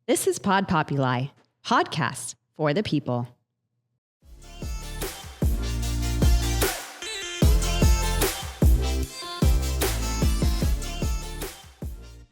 This is Pod Populi, podcast for the people.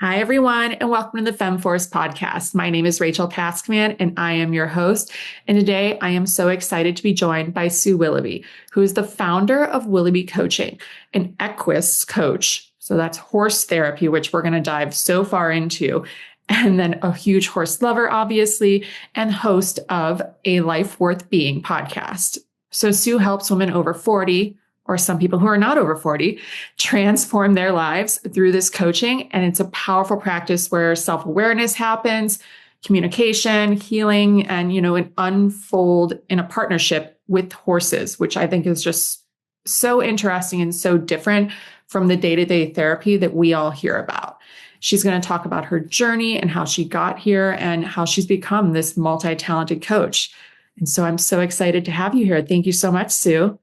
Hi, everyone, and welcome to the Femme Force Podcast. My name is Rachel Paskman, and I am your host. And today I am so excited to be joined by Sue Willoughby, who is the founder of Willoughby Coaching, an Equus Coach. So that's horse therapy, which we're going to dive so far into. And then a huge horse lover, obviously, and host of a Life Worth Being podcast. So Sue helps women over 40, or some people who are not over 40, transform their lives through this coaching. And it's a powerful practice where self-awareness happens, communication, healing, and, an unfold in a partnership with horses, which I think is just so interesting and so different from the day-to-day therapy that we all hear about. She's going to talk about her journey and how she got here and how she's become this multi-talented coach. And so I'm so excited to have you here. Thank you so much, Sue.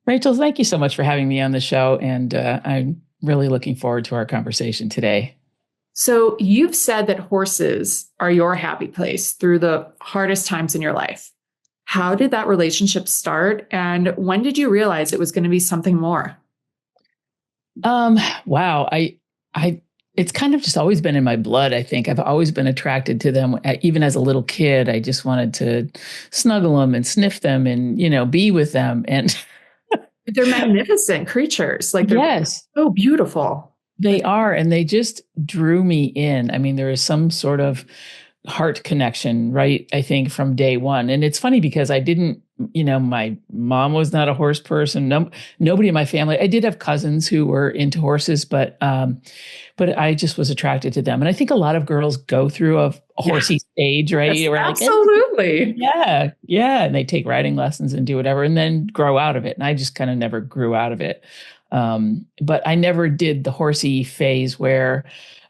Rachel, thank you so much for having me on the show. And I'm really looking forward to our conversation today. So you've said that horses are your happy place through the hardest times in your life. How did that relationship start? And when did you realize it was going to be something more? Wow. It's kind of just always been in my blood. I think I've always been attracted to them. Even as a little kid, I just wanted to snuggle them and sniff them and, be with them. And they're magnificent creatures. They're yes, so beautiful. They are. And they just drew me in. I mean, there is some sort of heart connection, right? I think from day one. And it's funny because I didn't, my mom was not a horse person. Nobody in my family. I did have cousins who were into horses, but I just was attracted to them. And I think a lot of girls go through a horsey stage, right? Yes, absolutely. Yeah. And they take riding lessons and do whatever and then grow out of it. And I just kind of never grew out of it. But I never did the horsey phase where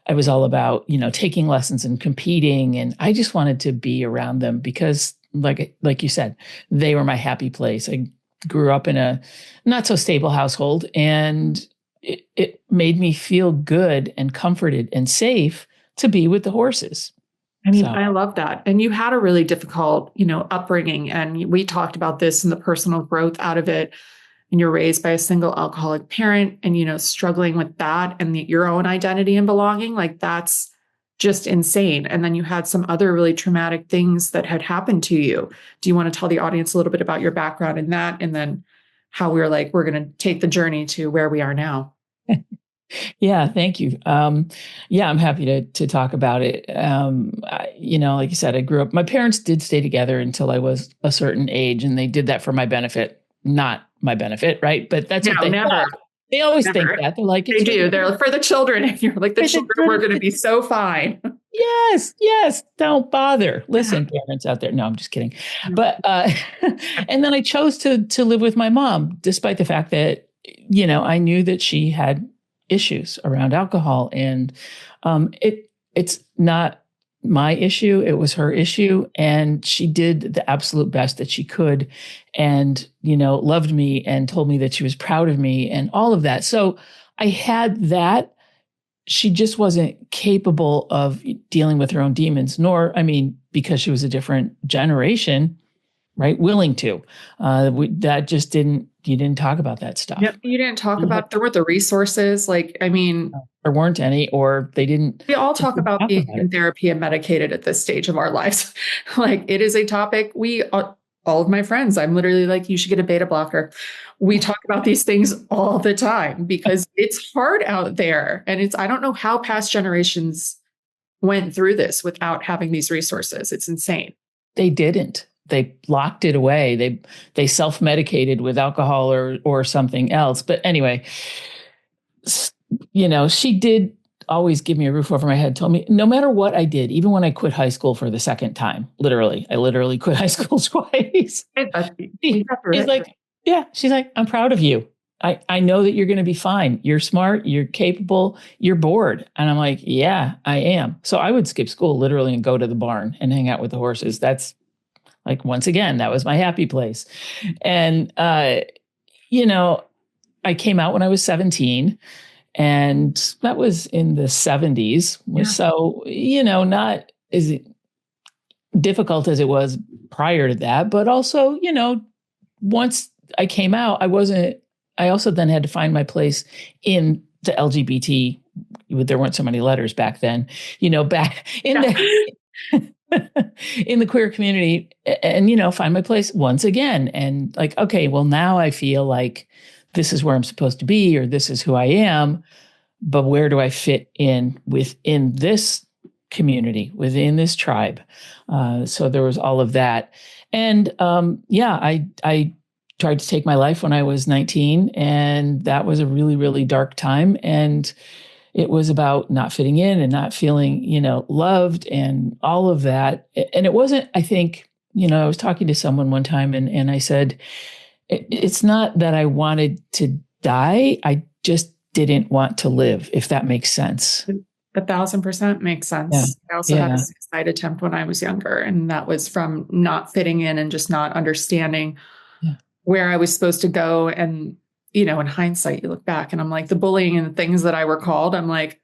I was all about, taking lessons and competing. And I just wanted to be around them because like you said, they were my happy place. I grew up in a not so stable household, and it made me feel good and comforted and safe to be with the horses. I love that. And you had a really difficult, upbringing. And we talked about this and the personal growth out of it. And you're raised by a single alcoholic parent and, struggling with that and your own identity and belonging. That's just insane. And then you had some other really traumatic things that had happened to you. Do you want to tell the audience a little bit about your background in that? And then how we were we're going to take the journey to where we are now. Yeah, thank you. I'm happy to talk about it. Like you said, I grew up, my parents did stay together until I was a certain age, and they did that for my benefit, not my benefit, right? But that's what they thought. They always think that. They're like, they do. They're for the children. And you're like, the children were going to be so fine. Yes. Don't bother. Listen, parents out there. No, I'm just kidding. But, and then I chose to live with my mom, despite the fact that, I knew that she had issues around alcohol, and it's not my issue. It was her issue. And she did the absolute best that she could and, loved me and told me that she was proud of me and all of that. So I had that. She just wasn't capable of dealing with her own demons, because she was a different generation, right? Willing to. You didn't talk about that stuff. Yep. You didn't talk about, there were the resources. There weren't any, or they didn't. We all talk about being in therapy and medicated at this stage of our lives. It is a topic all of my friends, I'm literally you should get a beta blocker. We talk about these things all the time because it's hard out there. And I don't know how past generations went through this without having these resources. It's insane. They didn't. They locked it away. They self-medicated with alcohol or something else. But anyway, she did always give me a roof over my head, told me no matter what I did, even when I quit high school for the second time, I literally quit high school twice. She's like, I'm proud of you. I know that you're going to be fine. You're smart, you're capable, you're bored. And I'm like, yeah, I am. So I would skip school literally and go to the barn and hang out with the horses. That's once again, that was my happy place. And, I came out when I was 17. And that was in the 70s. Yeah. So, as difficult as it was prior to that. But also, once I came out, I also then had to find my place in the LGBT. There weren't so many letters back then, back in in the queer community, and, find my place once again. And like, okay, well, now I feel like this is where I'm supposed to be, or this is who I am, but where do I fit in within this community, within this tribe? So there was all of that. And I tried to take my life when I was 19, and that was a really, really dark time. And it was about not fitting in and not feeling, loved and all of that. And it wasn't, I think, I was talking to someone one time and I said, it's not that I wanted to die. I just didn't want to live, if that makes sense. 1,000% makes sense. Yeah. I also had a suicide attempt when I was younger, and that was from not fitting in and just not understanding where I was supposed to go. And, in hindsight, you look back and I'm like, the bullying and the things that I were called, I'm like,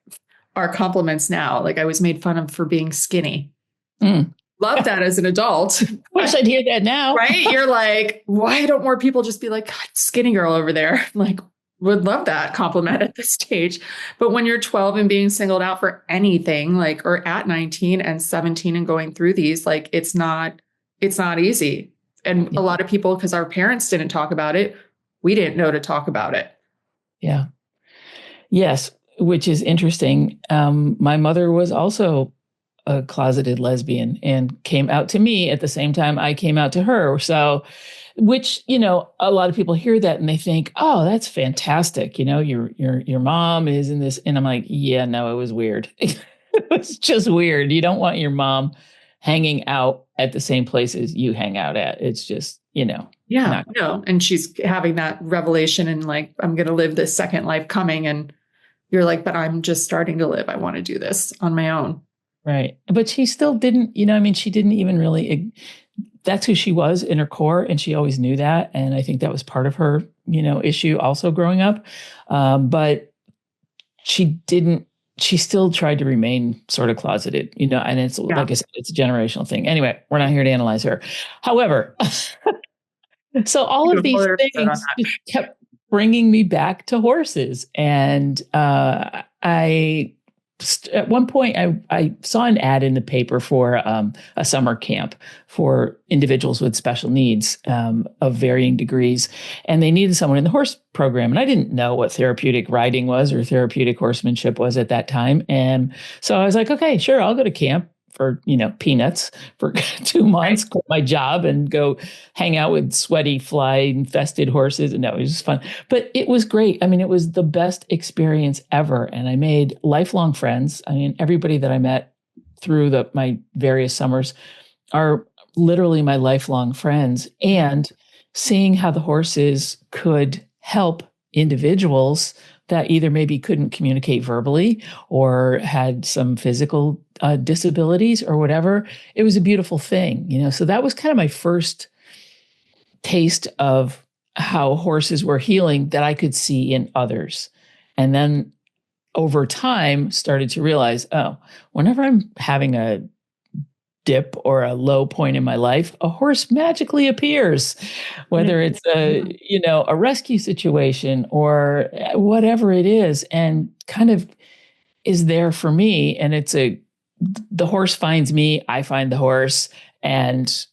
are compliments now. Like I was made fun of for being skinny. Love that as an adult. Wish I'd hear that now. Right? You're like, why don't more people just be like, God, skinny girl over there? Like, would love that compliment at this stage. But when you're 12 and being singled out for anything, like, or at 19 and 17 and going through these, like, it's not easy. And a lot of people, because our parents didn't talk about it, we didn't know to talk about it. Yeah. Yes. Which is interesting. My mother was also a closeted lesbian and came out to me at the same time I came out to her. So, which, a lot of people hear that and they think, oh, that's fantastic. Your mom is in this. And I'm like, yeah, no, it was weird. It was just weird. You don't want your mom hanging out at the same places you hang out at. It's just, Yeah, no. And she's having that revelation and like, I'm going to live this second life coming. And you're like, but I'm just starting to live. I want to do this on my own. Right. But she still didn't, she didn't even really, that's who she was in her core. And she always knew that. And I think that was part of her, issue also growing up. But she still tried to remain sort of closeted, and it's like I said, it's a generational thing. Anyway, we're not here to analyze her. However, so all of these things just kept bringing me back to horses. And at one point, I saw an ad in the paper for a summer camp for individuals with special needs of varying degrees. And they needed someone in the horse program. And I didn't know what therapeutic riding was or therapeutic horsemanship was at that time. And so I was like, okay, sure, I'll go to camp for, peanuts for 2 months, quit my job and go hang out with sweaty, fly-infested horses. And no, it was just fun. But it was great. I mean, it was the best experience ever. And I made lifelong friends. I mean, everybody that I met through my various summers are literally my lifelong friends. And seeing how the horses could help individuals that either maybe couldn't communicate verbally or had some physical disabilities or whatever, it was a beautiful thing, So that was kind of my first taste of how horses were healing that I could see in others. And then over time started to realize, whenever I'm having a dip or a low point in my life, a horse magically appears, whether it's a rescue situation or whatever it is, and kind of is there for me. And the horse finds me, I find the horse, and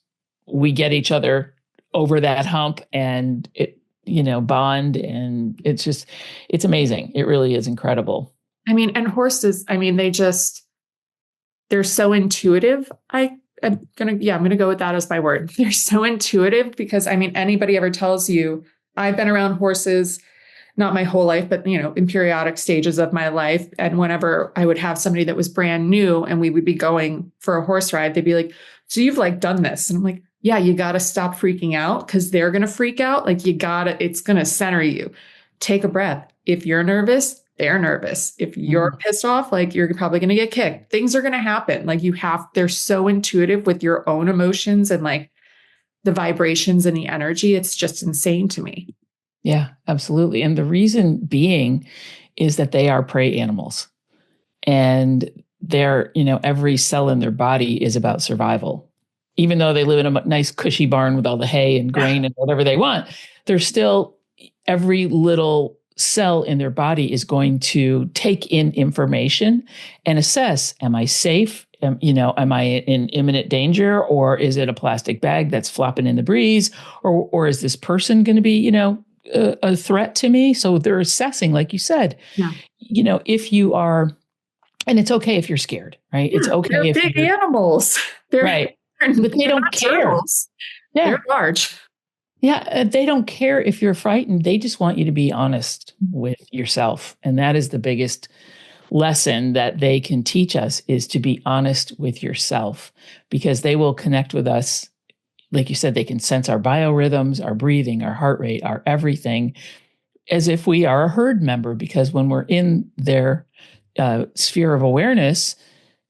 we get each other over that hump and it, bond. And it's amazing. It really is incredible. I mean, and horses, they're so intuitive. I'm going to go with that as my word. They're so intuitive because anybody ever tells you, I've been around horses, not my whole life, but in periodic stages of my life. And whenever I would have somebody that was brand new and we would be going for a horse ride, they'd be like, so you've done this. And I'm like, yeah, you got to stop freaking out because they're going to freak out. Like it's going to center you. Take a breath. If you're nervous, they're nervous. If you're pissed off, you're probably going to get kicked. Things are going to happen. They're so intuitive with your own emotions and the vibrations and the energy. It's just insane to me. Yeah, absolutely. And the reason being is that they are prey animals. And every cell in their body is about survival. Even though they live in a nice cushy barn with all the hay and grain and whatever they want, there's still every little cell in their body is going to take in information and assess, am I safe? Am I in imminent danger, or is it a plastic bag that's flopping in the breeze? Or is this person going to be, a threat to me? So they're assessing, like you said, if you are, and it's okay if you're scared, right? It's okay they're if big animals. They're right. But they don't care. Turtles. Yeah. They're large. Yeah. They don't care if you're frightened. They just want you to be honest with yourself. And that is the biggest lesson that they can teach us, is to be honest with yourself, because they will connect with us. Like you said, they can sense our biorhythms, our breathing, our heart rate, our everything, as if we are a herd member, because when we're in their sphere of awareness,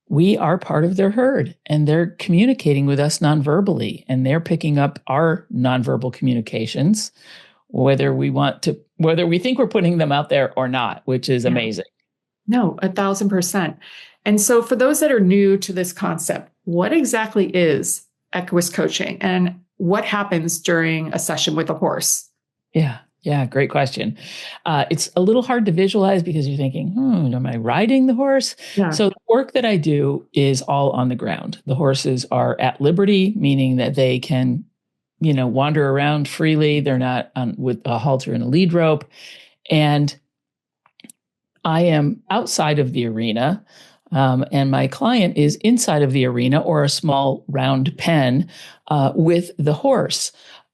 we are part of their herd, and they're communicating with us nonverbally, and they're picking up our nonverbal communications, whether we think we're putting them out there or not, which is amazing. No, 1,000%. And so for those that are new to this concept, what exactly is Equus coaching, and what happens during a session with a horse? Yeah, great question. It's a little hard to visualize because you're thinking, am I riding the horse? Yeah. So the work that I do is all on the ground. The horses are at liberty, meaning that they can, wander around freely. They're not with a halter and a lead rope. And I am outside of the arena, and my client is inside of the arena, or a small round pen with the horse.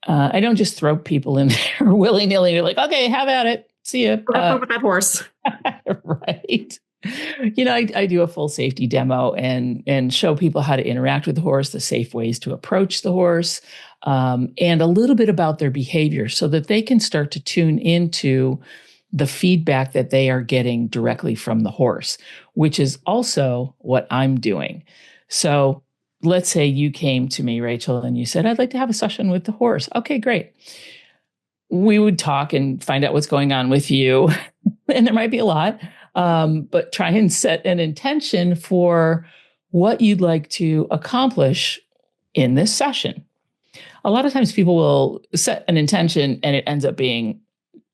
I don't just throw people in there willy-nilly. You're like, okay, have at it. See ya. With that horse. Right. I do a full safety demo and show people how to interact with the horse, the safe ways to approach the horse, and a little bit about their behavior, so that they can start to tune into the feedback that they are getting directly from the horse, which is also what I'm doing. So let's say you came to me, Rachel, and you said, I'd like to have a session with the horse. Okay, great. We would talk and find out what's going on with you. And there might be a lot, but try and set an intention for what you'd like to accomplish in this session. A lot of times people will set an intention and it ends up being,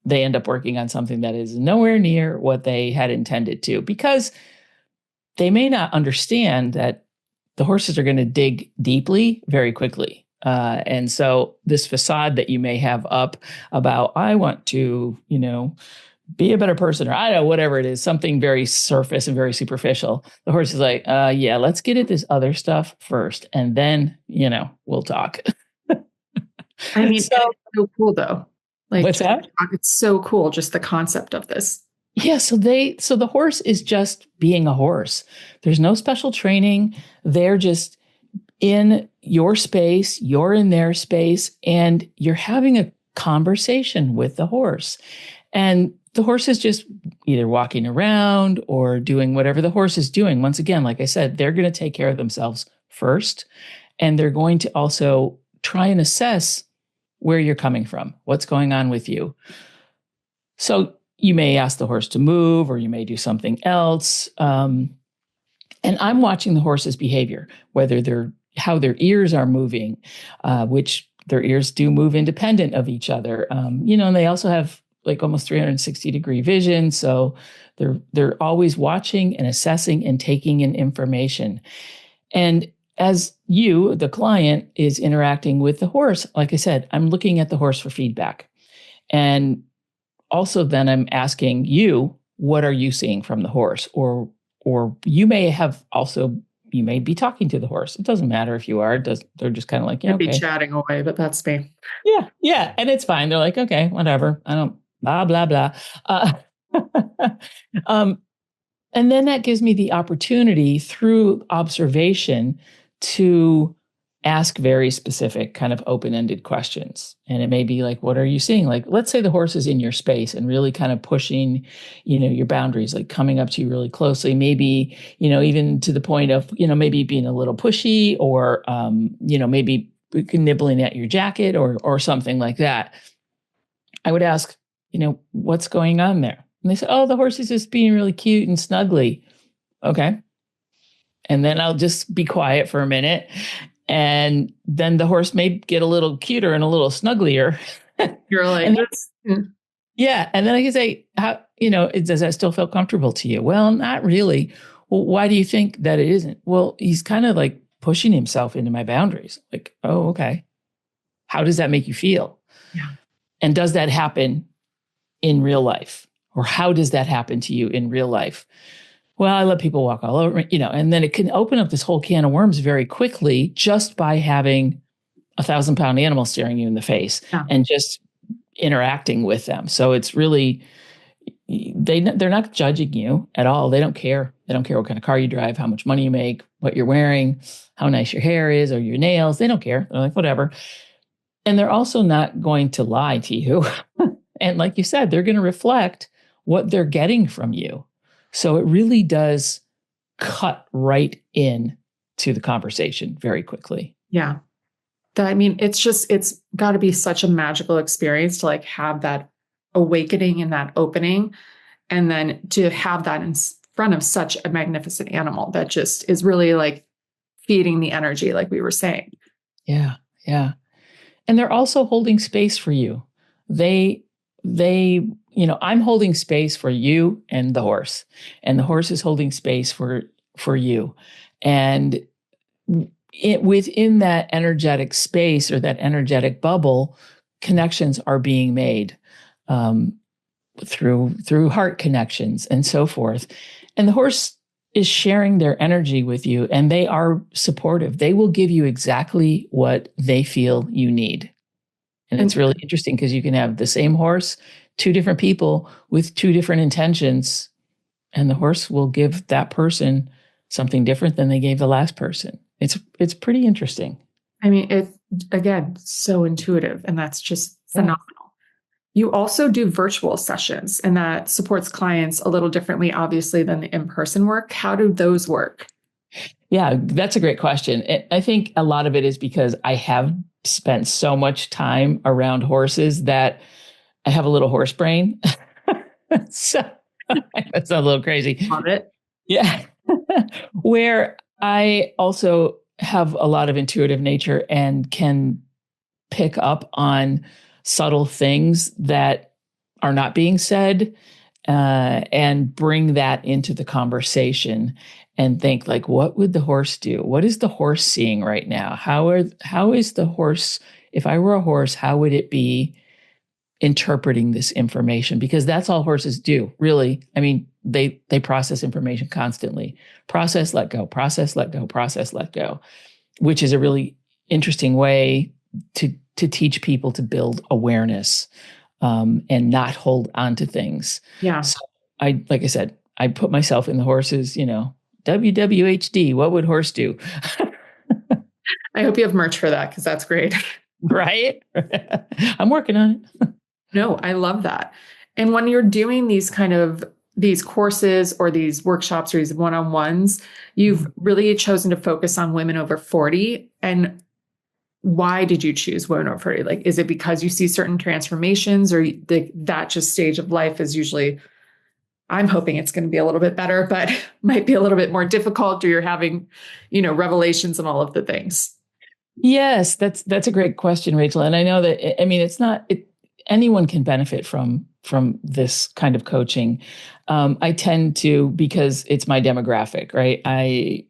they end up working on something that is nowhere near what they had intended to, because they may not understand that the horses are going to dig deeply very quickly. And so this facade that you may have up about, I want to, be a better person, or I don't know, whatever it is, something very surface and very superficial. The horse is like, let's get at this other stuff first. And then, we'll talk. I mean, it's so cool though. Like, what's that? It's so cool. Just the concept of this. Yeah. So the horse is just being a horse. There's no special training. They're just in your space. You're in their space, and you're having a conversation with the horse. And the horse is just either walking around or doing whatever the horse is doing. Once again, like I said, they're going to take care of themselves first. And they're going to also try and assess where you're coming from, what's going on with you. So you may ask the horse to move, or you may do something else. And I'm watching the horse's behavior, how their ears are moving, which their ears do move independent of each other. And they also have like almost 360 degree vision. So they're always watching and assessing and taking in information. And as you, the client, is interacting with the horse, like I said, I'm looking at the horse for feedback. And also then I'm asking you, what are you seeing from the horse? Or you may be talking to the horse. It doesn't matter if you are. They're just kind of like, be chatting away, but that's me. Yeah. And it's fine. They're like, okay, whatever. I don't, blah, blah, blah. And then that gives me the opportunity through observation to ask very specific kind of open-ended questions. And it may be like, what are you seeing? Like, let's say the horse is in your space and really kind of pushing, your boundaries, like coming up to you really closely, maybe, even to the point of, maybe being a little pushy, or, maybe nibbling at your jacket or something like that. I would ask, what's going on there? And they say, oh, the horse is just being really cute and snuggly. Okay. and then I'll just be quiet for a minute. And then the horse may get a little cuter and a little snugglier. You're like, yeah. And then I can say, how, does that still feel comfortable to you? Well, not really. Well, why do you think that it isn't? Well, he's kind of like pushing himself into my boundaries. Like, oh, okay. How does that make you feel? Yeah. And does that happen in real life? Or how does that happen to you in real life? Well, I let people walk all over, and then it can open up this whole can of worms very quickly just by having 1,000-pound animal staring you in the face and just interacting with them. So it's really, they're not judging you at all. They don't care. They don't care what kind of car you drive, how much money you make, what you're wearing, how nice your hair is, or your nails. They don't care. They're like, whatever. And they're also not going to lie to you. And like you said, they're going to reflect what they're getting from you. So it really does cut right in to the conversation very quickly. Yeah. It's got to be such a magical experience to like have that awakening and that opening. And then to have that in front of such a magnificent animal that just is really like feeding the energy, like we were saying. Yeah. Yeah. And they're also holding space for you. I'm holding space for you and the horse is holding space for you. And within that energetic space or that energetic bubble, connections are being made through heart connections and so forth. And the horse is sharing their energy with you, and they are supportive. They will give you exactly what they feel you need. And it's really interesting because you can have the same horse, two different people with two different intentions, and the horse will give that person something different than they gave the last person. It's pretty interesting. I mean, it's, again, so intuitive, and that's just phenomenal. You also do virtual sessions, and that supports clients a little differently, obviously, than the in-person work. How do those work? Yeah, that's a great question. I think a lot of it is because I have spent so much time around horses that I have a little horse brain. So that's a little crazy. Love it. Yeah. Where I also have a lot of intuitive nature and can pick up on subtle things that are not being said and bring that into the conversation and think like, what would the horse do? What is the horse seeing right now? How is the horse, if I were a horse, how would it be interpreting this information? Because that's all horses do, really. I mean, they process information constantly. Process, let go, process, let go, process, let go, which is a really interesting way to teach people to build awareness and not hold on to things. Yeah. So like I said, I put myself in the horses, WWHD, what would horse do? I hope you have merch for that because that's great. Right? I'm working on it. No, I love that. And when you're doing these courses or these workshops or these one-on-ones, you've really chosen to focus on women over 40. And why did you choose women over 40? Like, is it because you see certain transformations, or that just stage of life is usually, I'm hoping it's going to be a little bit better, but might be a little bit more difficult, or you're having, revelations and all of the things? Yes, that's a great question, Rachel. And I know that, anyone can benefit from this kind of coaching. I tend to, because it's my demographic, right? I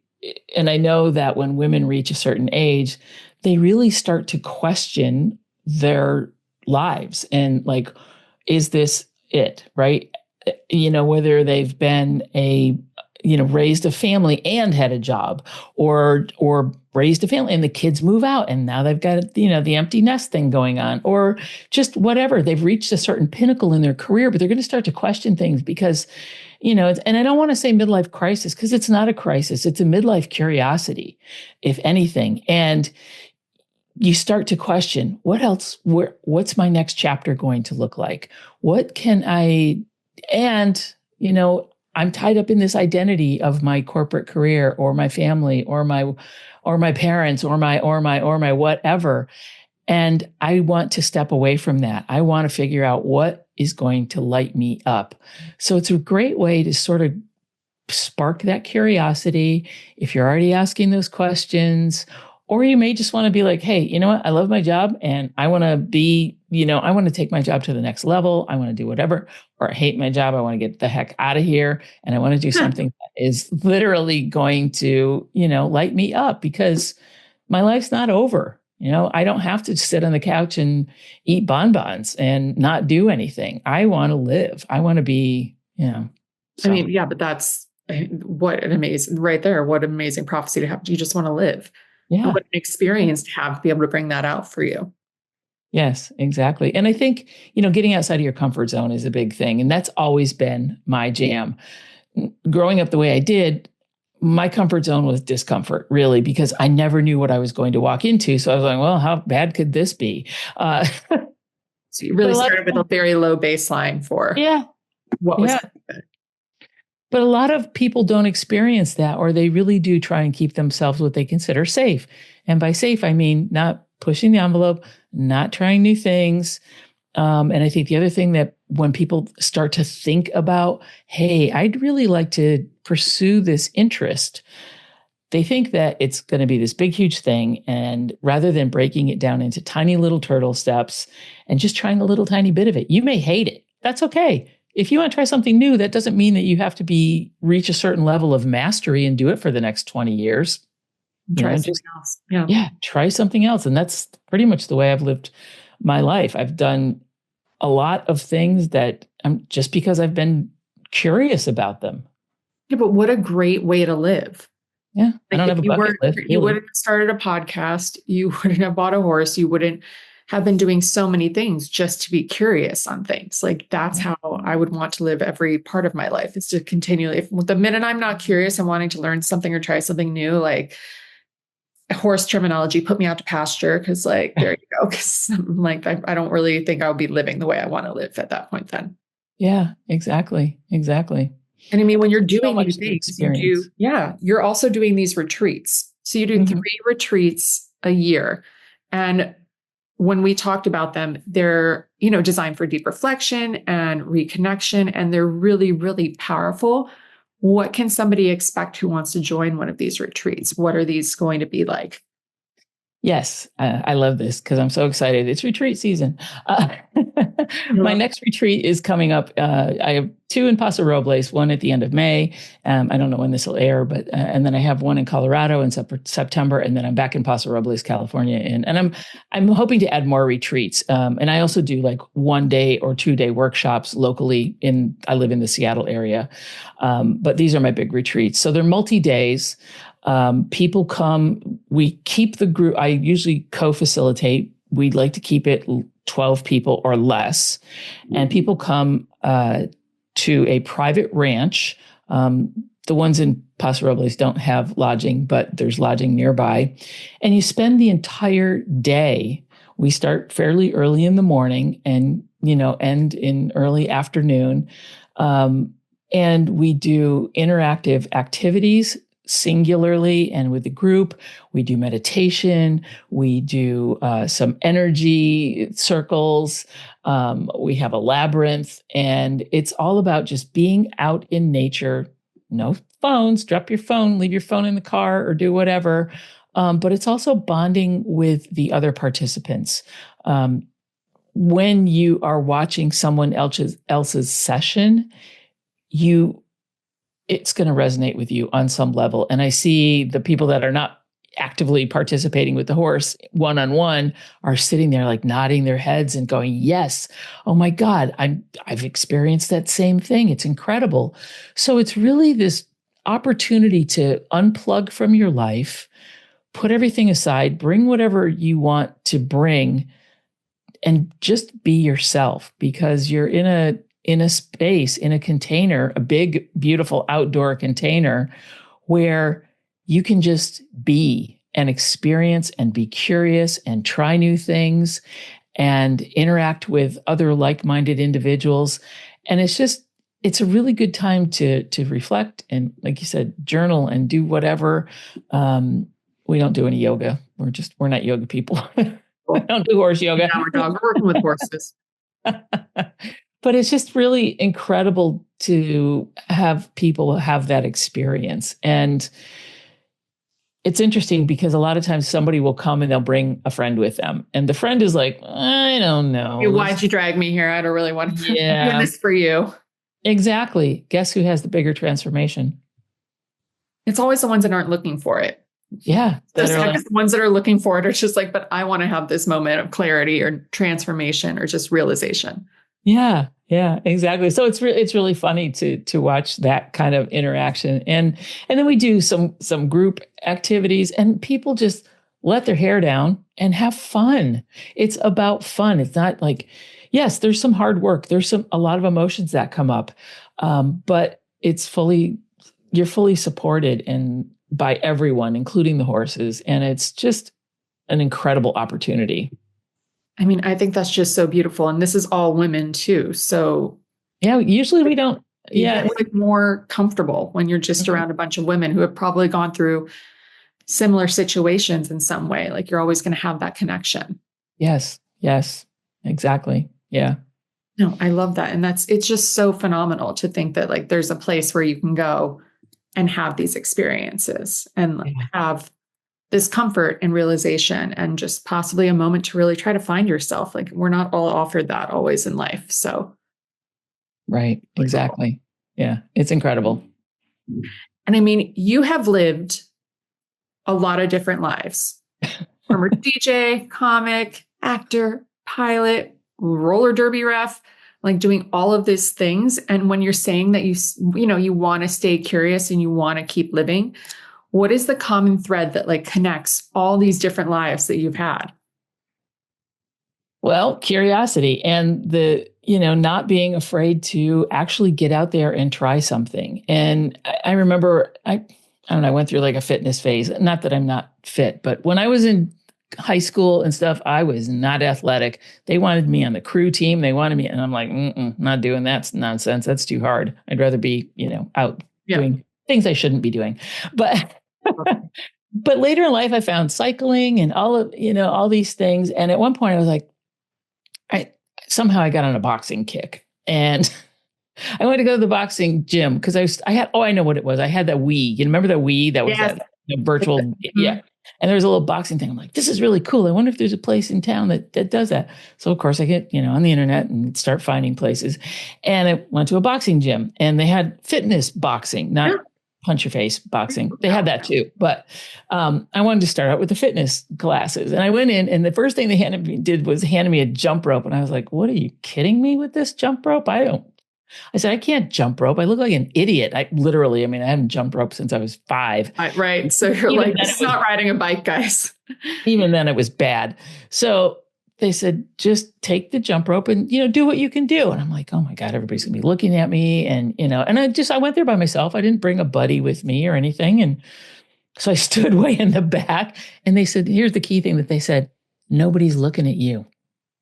know that when women reach a certain age, they really start to question their lives and like, is this it, right? Whether they've been raised a family and had a job, or raised a family and the kids move out and now they've got, the empty nest thing going on, or just whatever. They've reached a certain pinnacle in their career, but they're going to start to question things because, and I don't want to say midlife crisis because it's not a crisis. It's a midlife curiosity, if anything. And you start to question, what else, what's my next chapter going to look like? What can I'm tied up in this identity of my corporate career or my family or my parents or my whatever. And I want to step away from that. I want to figure out what is going to light me up. So it's a great way to sort of spark that curiosity. If you're already asking those questions, or you may just want to be like, hey, you know what? I love my job and I want to be, I want to take my job to the next level. I want to do whatever, or I hate my job. I want to get the heck out of here. And I want to do something that is literally going to, light me up, because my life's not over. I don't have to sit on the couch and eat bonbons and not do anything. I want to live. I want to be, so. I mean, yeah, but that's what an amazing, right there. What an amazing prophecy to have. You just want to live. Yeah. And what an experience to have to be able to bring that out for you. Yes, exactly. And I think, getting outside of your comfort zone is a big thing. And that's always been my jam. Growing up the way I did, my comfort zone was discomfort, really, because I never knew what I was going to walk into. So I was like, well, how bad could this be? So you really started with a very low baseline for what was happening. But a lot of people don't experience that, or they really do try and keep themselves what they consider safe. And by safe, I mean not pushing the envelope, not trying new things. And I think the other thing that when people start to think about, hey, I'd really like to pursue this interest, they think that it's going to be this big, huge thing. And rather than breaking it down into tiny little turtle steps and just trying a little tiny bit of it, you may hate it. That's okay. If you want to try something new, that doesn't mean that you have to reach a certain level of mastery and do it for the next 20 years. Try something else. Yeah, try something else. And that's pretty much the way I've lived my life. I've done a lot of things that just because I've been curious about them. Yeah, but what a great way to live. Yeah, like I don't have a bucket list. You wouldn't have started a podcast. You wouldn't have bought a horse. You wouldn't have been doing so many things just to be curious on things. Like that's how I would want to live every part of my life, is to continually, if the minute I'm not curious and wanting to learn something or try something new, like horse terminology, put me out to pasture. Cause like, there you go. Cause I'm like, I don't really think I'll be living the way I want to live at that point then. Yeah, exactly. Exactly. And I mean, when you're doing these things, you're also doing these retreats. So you do 3 retreats a year. And when we talked about them, they're, designed for deep reflection and reconnection, and they're really, really powerful. What can somebody expect who wants to join one of these retreats? What are these going to be like? Yes, I love this because I'm so excited. It's retreat season. My next retreat is coming up. I have 2 in Paso Robles, one at the end of May. I don't know when this will air, but and then I have one in Colorado in September, and then I'm back in Paso Robles, California, and I'm hoping to add more retreats. And I also do like 1-day or 2-day workshops locally. I live in the Seattle area, but these are my big retreats. So they're multi-days. People come, we keep the group. I usually co-facilitate. We'd like to keep it 12 people or less. And people come to a private ranch. The ones in Paso Robles don't have lodging, but there's lodging nearby. And you spend the entire day. We start fairly early in the morning and, end in early afternoon. And we do interactive activities singularly and with the group. We do meditation. We do some energy circles. We have a labyrinth, and it's all about just being out in nature. No phones, drop your phone, leave your phone in the car or do whatever. But it's also bonding with the other participants. When you are watching someone else's session, it's going to resonate with you on some level. And I see the people that are not actively participating with the horse one-on-one are sitting there like nodding their heads and going, yes, oh my God, I've experienced that same thing. It's incredible. So it's really this opportunity to unplug from your life, put everything aside, bring whatever you want to bring, and just be yourself, because you're in a space, in a container, a big, beautiful outdoor container where you can just be and experience and be curious and try new things and interact with other like-minded individuals. And it's a really good time to reflect and, like you said, journal and do whatever. We don't do any yoga. We're not yoga people. We don't do horse yoga. We're working with horses. But it's just really incredible to have people have that experience. And it's interesting because a lot of times somebody will come and they'll bring a friend with them. And the friend is like, I don't know. Hey, why'd you drag me here? I don't really want to do this for you. Exactly. Guess who has the bigger transformation? It's always the ones that aren't looking for it. Yeah. The ones that are looking for it are just like, but I want to have this moment of clarity or transformation or just realization. Yeah. Yeah, exactly. So it's really funny to watch that kind of interaction. And then we do some group activities and people just let their hair down and have fun. It's about fun. It's not like, yes, there's some hard work. There's a lot of emotions that come up. But you're fully supported and by everyone, including the horses. And it's just an incredible opportunity. I mean, I think that's just so beautiful. And this is all women too. So yeah, usually we don't. Yeah. It's like more comfortable when you're just around a bunch of women who have probably gone through similar situations in some way. Like you're always going to have that connection. Yes. Yes, exactly. Yeah. No, I love that. And it's just so phenomenal to think that like there's a place where you can go and have these experiences and have this comfort and realization and just possibly a moment to really try to find yourself. Like we're not all offered that always in life. So. Right. Exactly. Yeah. It's incredible. And I mean, you have lived a lot of different lives. Former DJ, comic, actor, pilot, roller derby ref, like doing all of these things. And when you're saying that you want to stay curious and you want to keep living, what is the common thread that like connects all these different lives that you've had? Well, curiosity and not being afraid to actually get out there and try something. And I remember, I went through like a fitness phase. Not that I'm not fit, but when I was in high school and stuff, I was not athletic. They wanted me on the crew team. They wanted me, and I'm like, not doing that. It's nonsense. That's too hard. I'd rather be, out doing things I shouldn't be doing. But but later in life, I found cycling and all these things. And at one point, I was like, somehow I got on a boxing kick, and I went to go to the boxing gym because I know what it was. I had that Wii. You remember that Wii? That was that virtual, yeah. And there was a little boxing thing. I'm like, this is really cool. I wonder if there's a place in town that does that. So of course I get, on the internet and start finding places. And I went to a boxing gym and they had fitness boxing, not punch your face boxing. They had that too. But I wanted to start out with the fitness classes. And I went in and the first thing they handed me a jump rope. And I was like, what, are you kidding me with this jump rope? I said, I can't jump rope. I look like an idiot. I hadn't jumped rope since I was 5. Right. So you're like, it's not riding a bike, guys. Even then it was bad. So they said, just take the jump rope and, do what you can do. And I'm like, oh my God, everybody's gonna be looking at me. And, and I went there by myself. I didn't bring a buddy with me or anything. And so I stood way in the back and they said, here's the key thing that they said, nobody's looking at you.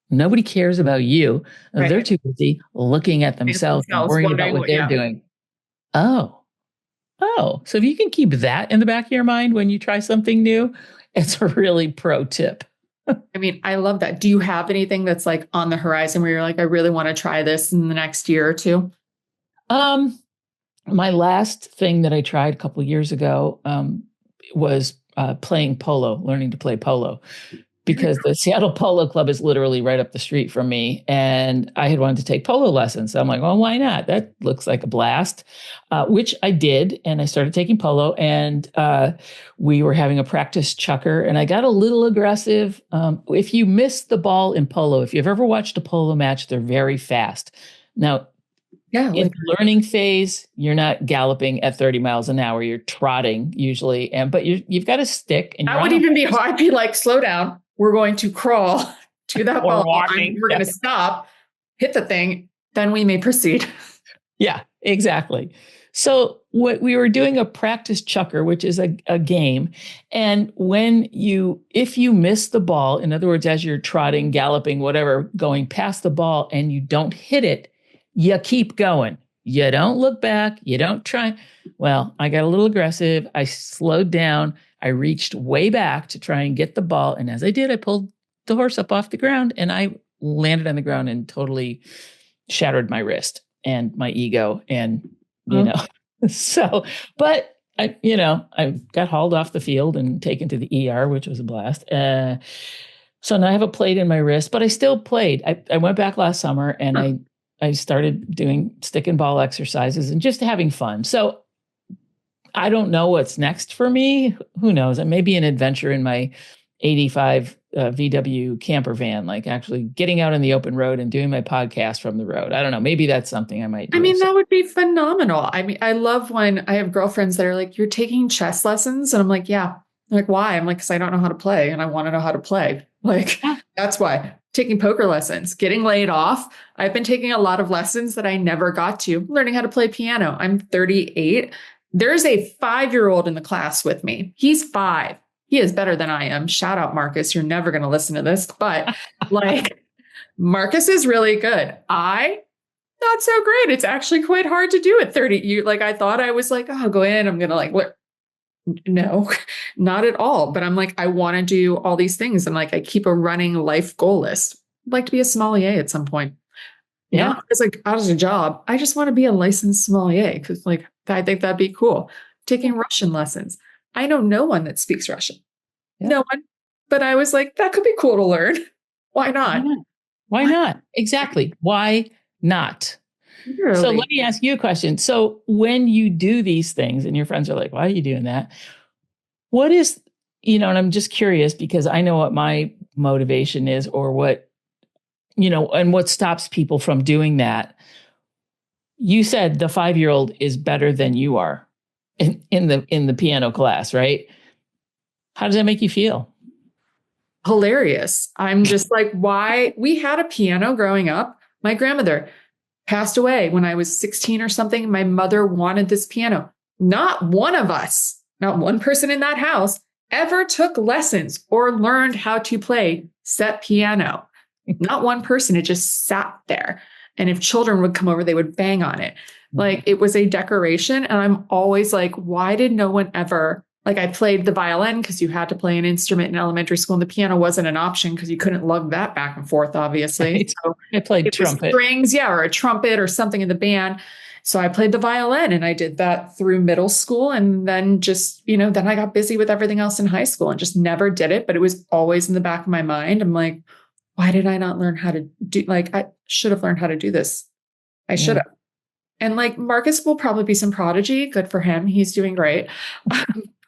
Nobody cares about you. Right. They're too busy looking at themselves and worrying about what they're doing. Oh, so if you can keep that in the back of your mind when you try something new, it's a really pro tip. I mean, I love that. Do you have anything that's like on the horizon where you're like, I really want to try this in the next year or two? My last thing that I tried a couple of years ago was playing polo, learning to play polo. Because the Seattle Polo Club is literally right up the street from me. And I had wanted to take polo lessons. So I'm like, well, why not? That looks like a blast, which I did. And I started taking polo and we were having a practice chucker and I got a little aggressive. If you miss the ball in polo, if you've ever watched a polo match, they're very fast. Now, in the learning phase, you're not galloping at 30 miles an hour. You're trotting usually. But you've got a stick. And that would even be hard. I'd be like, slow down. We're going to crawl to that ball. We're going to stop, hit the thing, then we may proceed. Yeah, exactly. So what we were doing a practice chucker, which is a game. And if you miss the ball, in other words, as you're trotting, galloping, whatever, going past the ball and you don't hit it, you keep going. You don't look back. You don't try. Well, I got a little aggressive. I slowed down. I reached way back to try and get the ball. And as I did, I pulled the horse up off the ground and I landed on the ground and totally shattered my wrist and my ego and, so, but I got hauled off the field and taken to the ER, which was a blast. So now I have a plate in my wrist, but I still played. I went back last summer and I started doing stick and ball exercises and just having fun. So I don't know what's next for me. Who knows? It may be an adventure in my 85 VW camper van, like actually getting out on the open road and doing my podcast from the road. I don't know. Maybe that's something I might do. I mean, that would be phenomenal. I mean, I love when I have girlfriends that are like, you're taking chess lessons. And I'm like, yeah. They're like, why? I'm like, because I don't know how to play and I want to know how to play. Like, that's why. Taking poker lessons, getting laid off. I've been taking a lot of lessons that I never got to. Learning how to play piano. I'm 38. There's a 5-year-old in the class with me. He's 5. He is better than I am. Shout out, Marcus. You're never going to listen to this, but like Marcus is really good. Not so great. It's actually quite hard to do at 30. I thought I was like, oh, I'll go in. I'm going to what? No, not at all. But I'm like, I want to do all these things. And like, I keep a running life goal list. I'd like to be a sommelier at some point. Yeah. Not as a job. I just want to be a licensed sommelier because I think that'd be cool. Taking Russian lessons. I know no one that speaks Russian. Yeah. No one. But I was like, that could be cool to learn. Why not? Why not? Exactly. Why not? Really? So let me ask you a question. So when you do these things and your friends are like, why are you doing that? What is, and I'm just curious because I know what my motivation is or what, and what stops people from doing that. You said the 5-year-old is better than you are in the piano class, right? How does that make you feel? Hilarious. I'm just like, why? We had a piano growing up. My grandmother passed away when I was 16 or something. My mother wanted this piano. Not one of us, not one person in that house ever took lessons or learned how to play set piano. Not one person. It just sat there. And if children would come over, they would bang on it. Like it was a decoration. And I'm always like, why did no one ever, I played the violin because you had to play an instrument in elementary school and the piano wasn't an option because you couldn't lug that back and forth, obviously. Right. So I played trumpet. Strings, or a trumpet or something in the band. So I played the violin and I did that through middle school. And then just, then I got busy with everything else in high school and just never did it. But it was always in the back of my mind. I'm like, why did I not learn how to do, I should have learned how to do this. I should have. And Marcus will probably be some prodigy. Good for him. He's doing great.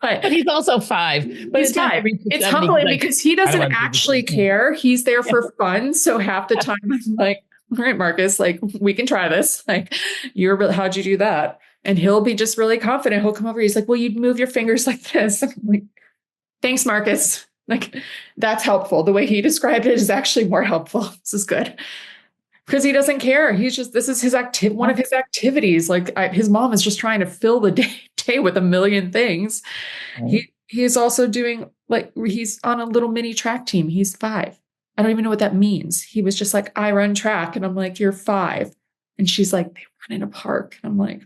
But he's also 5. But he's 5. It's humbling because he doesn't actually care. He's there for fun. So half the time I'm like, all right, Marcus, we can try this. How'd you do that? And he'll be just really confident. He'll come over. He's like, well, you'd move your fingers like this. I'm like, thanks, Marcus. That's helpful. The way he described it is actually more helpful. This is good. Because he doesn't care. He's just, this is his one of his activities. His mom is just trying to fill the day with a million things. Right. He's also doing, he's on a little mini track team. He's 5. I don't even know what that means. He was just like, I run track. And I'm like, you're 5. And she's like, they run in a park. And I'm like,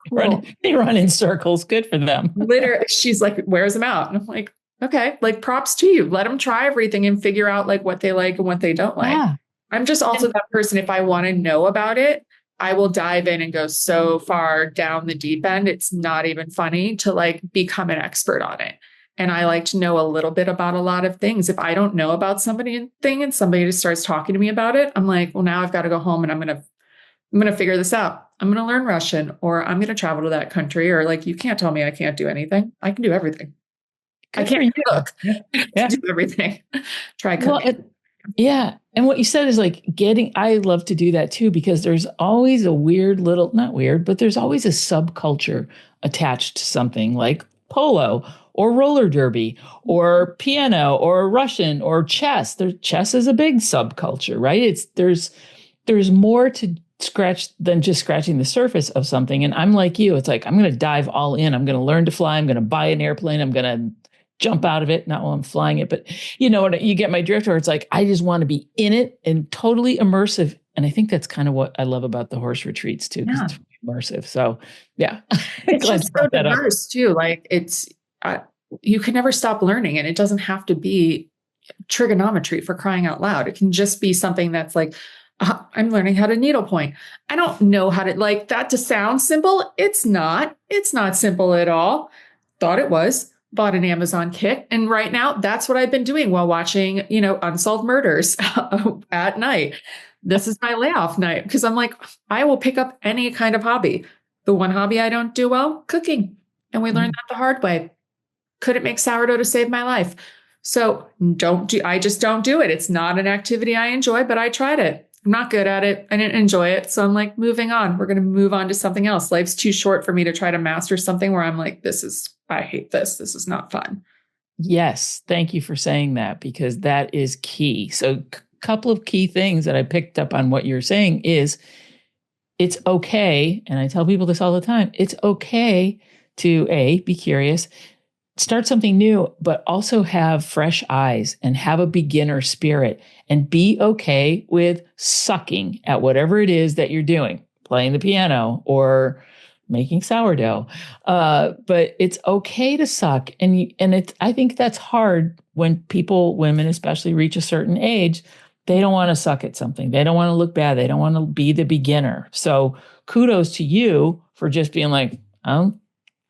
cool. They run in circles. Good for them. Literally, she's like, wears them out. And I'm like, okay, props to you. Let them try everything and figure out what they like and what they don't like. Yeah. I'm just also that person. If I want to know about it, I will dive in and go so far down the deep end. It's not even funny to become an expert on it. And I like to know a little bit about a lot of things. If I don't know about somebody and somebody just starts talking to me about it, I'm like, well, now I've got to go home and I'm going to figure this out. I'm going to learn Russian, or I'm going to travel to that country, or you can't tell me I can't do anything. I can do everything. Good, I can't cook. Yeah. Do everything. Try cooking. Yeah. And what you said is I love to do that too, because there's always a weird little, not weird, but there's always a subculture attached to something like polo or roller derby or piano or Russian or chess. Chess is a big subculture, right? There's more to scratch than just scratching the surface of something. And I'm like you, it's I'm going to dive all in. I'm going to learn to fly. I'm going to buy an airplane. I'm going to jump out of it, not while I'm flying it, but you get my drift, where it's I just want to be in it and totally immersive. And I think that's kind of what I love about the horse retreats too, because it's immersive. So yeah. It's just so diverse too. You can never stop learning, and it doesn't have to be trigonometry, for crying out loud. It can just be something that's I'm learning how to needlepoint. I don't know how to, like, that to sound simple. It's not. It's not simple at all. Thought it was. Bought an Amazon kit. And right now, that's what I've been doing while watching, Unsolved Murders at night. This is my layoff night because I'm like, I will pick up any kind of hobby. The one hobby I don't do well, cooking. And we learned that the hard way. Couldn't make sourdough to save my life. So I just don't do it. It's not an activity I enjoy, but I tried it. I'm not good at it. I didn't enjoy it. So I'm like, moving on. We're going to move on to something else. Life's too short for me to try to master something where I'm like, I hate this. This is not fun. Yes. Thank you for saying that, because that is key. So a couple of key things that I picked up on what you're saying is it's okay. And I tell people this all the time. It's okay to be curious, start something new, but also have fresh eyes and have a beginner spirit and be okay with sucking at whatever it is that you're doing, playing the piano or making sourdough. But it's okay to suck. I think that's hard when women especially, reach a certain age. They don't want to suck at something. They don't want to look bad. They don't want to be the beginner. So kudos to you for just being like,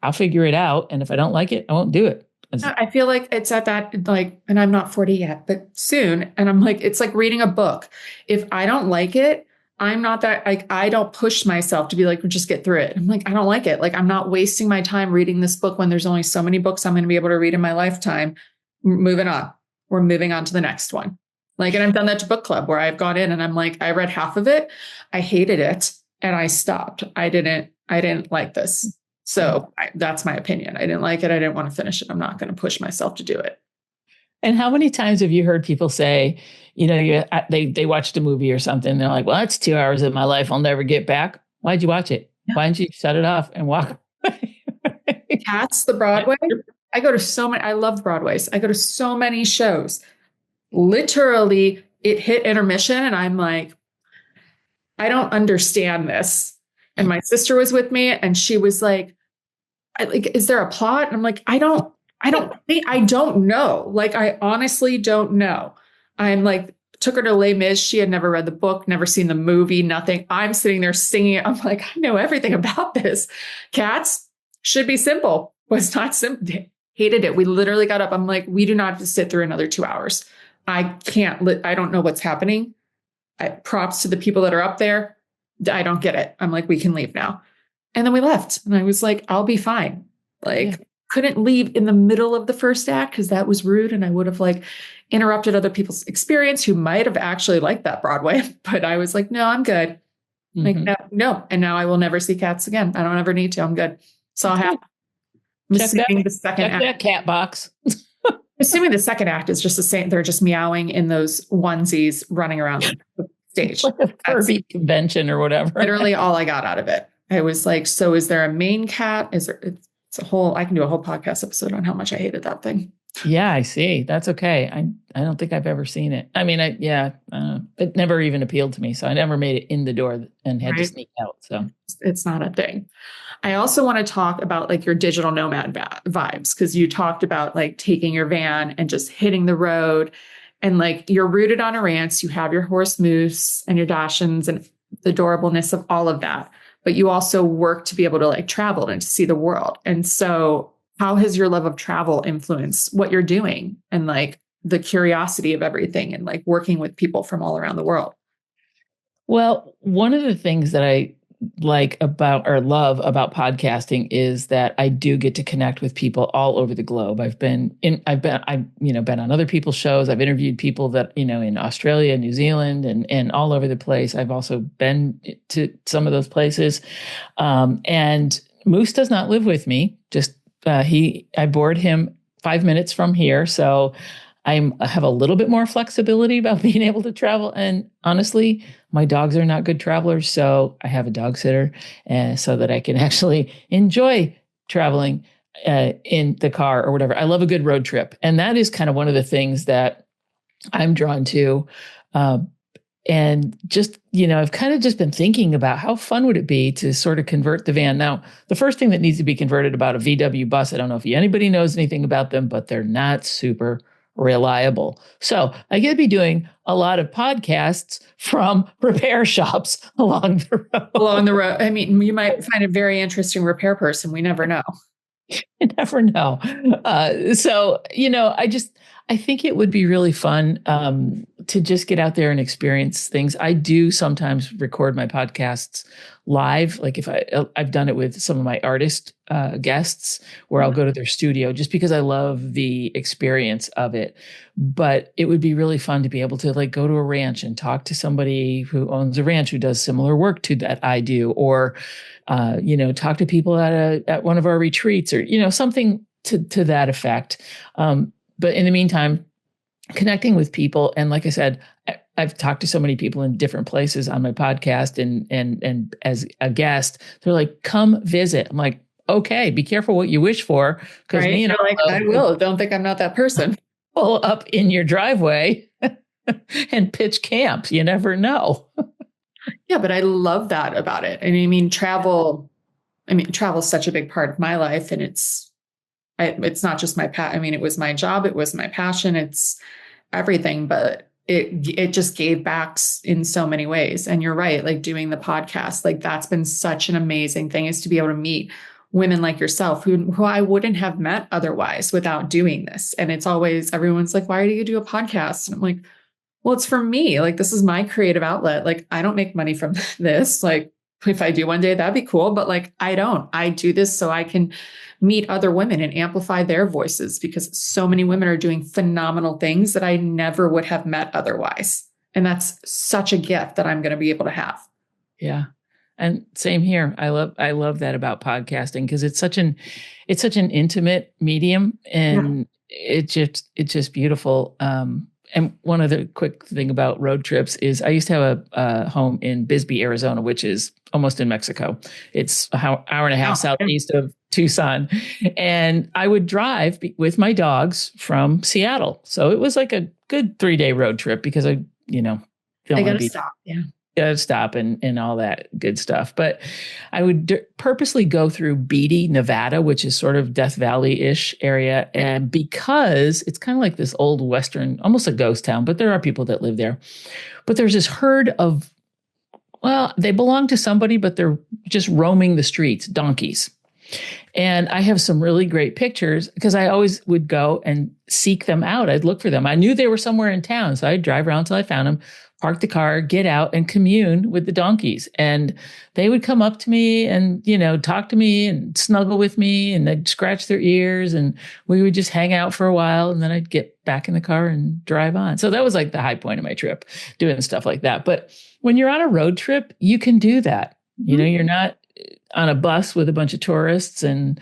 I'll figure it out. And if I don't like it, I won't do it. I feel like it's at that, like, and I'm not 40 yet, but soon. And I'm like, it's like reading a book. If I don't like it, I'm not that, like, I don't push myself to be like, just get through it. I'm like, I don't like it. Like, I'm not wasting my time reading this book when there's only so many books I'm going to be able to read in my lifetime. Moving on. We're moving on to the next one. Like, and I've done that to book club where I've gone in and I'm like, I read half of it. I hated it. And I stopped. I didn't like this. So that's my opinion. I didn't like it. I didn't want to finish it. I'm not going to push myself to do it. And how many times have you heard people say, they watched a movie or something. They're like, well, that's 2 hours of my life I'll never get back. Why'd you watch it? Yeah. Why didn't you shut it off and walk away? Cats, the Broadway. I go to so many. I love Broadways. I go to so many shows. Literally, it hit intermission and I'm like, I don't understand this. And my sister was with me and she was like, is there a plot? And I'm like, I don't know. Like, I honestly don't know. I'm like, took her to Les Mis. She had never read the book, never seen the movie, nothing. I'm sitting there singing it. I'm like, I know everything about this. Cats should be simple. Was not simple. Hated it. We literally got up. I'm like, we do not have to sit through another 2 hours. I can't, I don't know what's happening. Props to the people that are up there. I don't get it. I'm like, we can leave now. And then we left. And I was like, I'll be fine. Like, couldn't leave in the middle of the first act because that was rude. And I would have like interrupted other people's experience who might have actually liked that Broadway. But I was like, no, I'm good. Mm-hmm. Like, no. And now I will never see cats again. I don't ever need to. I'm good. So I'll have assuming the second act. That cat box. Assuming the second act is just the same. They're just meowing in those onesies runing around the stage. Like a Furby convention or whatever. Literally all I got out of it. I was like, so is there a main cat? It's I can do a whole podcast episode on how much I hated that thing. Yeah, I see. That's okay. I don't think I've ever seen it. I mean, it never even appealed to me. So I never made it in the door and had to sneak out. So it's not a thing. I also want to talk about like your digital nomad vibes, because you talked about like taking your van and just hitting the road, and like you're rooted on a ranch. You have your horse Moose and your Dachshunds and the adorableness of all of that. But you also work to be able to like travel and to see the world. And so how has your love of travel influenced what you're doing and like the curiosity of everything and like working with people from all around the world? Well, one of the things that I love about podcasting is that I do get to connect with people all over the globe. I've been on other people's shows. I've interviewed people that, in Australia, New Zealand, and all over the place. I've also been to some of those places. And Moose does not live with me. I board him 5 minutes from here. So I have a little bit more flexibility about being able to travel. And honestly, my dogs are not good travelers. So I have a dog sitter so that I can actually enjoy traveling in the car or whatever. I love a good road trip. And that is kind of one of the things that I'm drawn to. And just, I've kind of just been thinking about how fun would it be to sort of convert the van. Now, the first thing that needs to be converted about a VW bus, I don't know if anybody knows anything about them, but they're not super reliable. So I get to be doing a lot of podcasts from repair shops along the road. Along the road. I mean, you might find a very interesting repair person. We never know. You never know. So, I think it would be really fun to just get out there and experience things. I do sometimes record my podcasts live. Like I've done it with some of my artist guests where I'll go to their studio just because I love the experience of it. But it would be really fun to be able to like go to a ranch and talk to somebody who owns a ranch who does similar work to that I do, or talk to people at one of our retreats, or something to that effect. But in the meantime, connecting with people, and like I said, I've talked to so many people in different places on my podcast, and as a guest, they're like, "Come visit." I'm like, "Okay, be careful what you wish for," because right? You're like, I will. Don't think I'm not that person. Pull up in your driveway and pitch camp. You never know. Yeah, but I love that about it. And I mean, travel is such a big part of my life, and it's not just my it was my job, it was my passion, it's everything, but it just gave back in so many ways. And you're right, like doing the podcast, like that's been such an amazing thing, is to be able to meet women like yourself who I wouldn't have met otherwise without doing this. And it's always, everyone's like, why do you do a podcast? And I'm like, well, it's for me. Like, this is my creative outlet. Like, I don't make money from this. Like, if I do one day, that'd be cool. But like, I do this so I can meet other women and amplify their voices, because so many women are doing phenomenal things that I never would have met otherwise. And that's such a gift that I'm going to be able to have. Yeah. And same here. I love that about podcasting, because it's such an intimate medium, and it's just beautiful. And one other quick thing about road trips is I used to have a home in Bisbee, Arizona, which is almost in Mexico. It's an hour and a half southeast of Tucson. And I would drive with my dogs from Seattle. So it was like a good 3-day road trip, because I don't want to be stop. Yeah. Gotta stop and all that good stuff. But I would purposely go through Beatty, Nevada, which is sort of Death Valley-ish area. And because it's kind of like this old Western, almost a ghost town, but there are people that live there. But there's this herd of, well, they belong to somebody, but they're just roaming the streets, donkeys. And I have some really great pictures, because I always would go and seek them out. I'd look for them. I knew they were somewhere in town, so I'd drive around till I found them, park the car, get out and commune with the donkeys. And they would come up to me and, talk to me and snuggle with me, and they'd scratch their ears, and we would just hang out for a while. And then I'd get back in the car and drive on. So that was like the high point of my trip, doing stuff like that. But when you're on a road trip, you can do that. Mm-hmm. You're not on a bus with a bunch of tourists and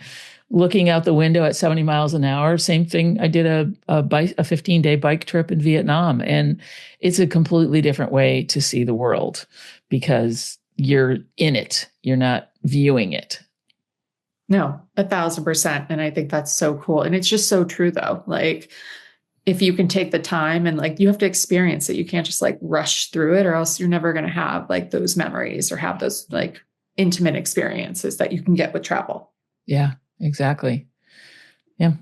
looking out the window at 70 miles an hour. Same thing. I did a 15-day bike trip in Vietnam, and it's a completely different way to see the world, because you're in it. You're not viewing it. No, 1,000%. And I think that's so cool. And it's just so true though. Like, if you can take the time, and like, you have to experience it. You can't just like rush through it, or else you're never going to have like those memories or have those like intimate experiences that you can get with travel. Yeah, exactly. Yeah.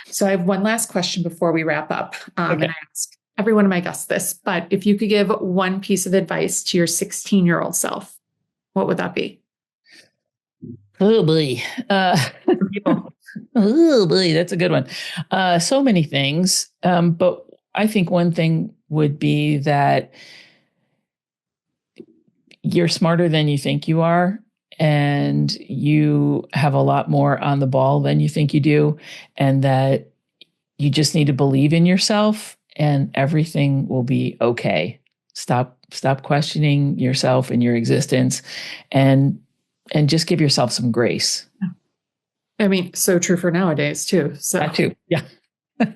So I have one last question before we wrap up. Okay. And I ask every one of my guests this, but if you could give one piece of advice to your 16-year-old self, what would that be? Oh boy. Oh boy, that's a good one. So many things. But I think one thing would be that you're smarter than you think you are, and you have a lot more on the ball than you think you do, and that you just need to believe in yourself, and everything will be okay. Stop questioning yourself and your existence, and just give yourself some grace. I mean, so true for nowadays too. So that too. Yeah.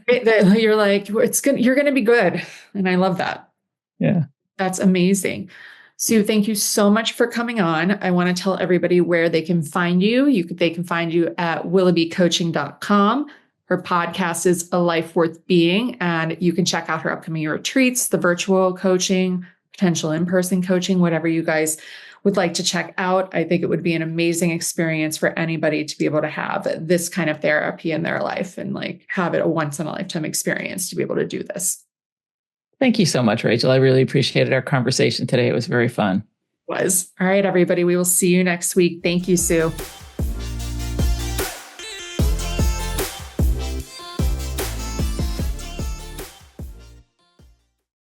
You're like, you're going to be good. And I love that. Yeah. That's amazing. Sue, thank you so much for coming on. I want to tell everybody where they can find you. They can find you at willoughbycoaching.com. Her podcast is A Life Worth Being, and you can check out her upcoming retreats, the virtual coaching, potential in-person coaching, whatever you guys would like to check out. I think it would be an amazing experience for anybody to be able to have this kind of therapy in their life and like have it a once in a lifetime experience to be able to do this. Thank you so much, Rachel. I really appreciated our conversation today. It was very fun. All right, everybody. We will see you next week. Thank you, Sue.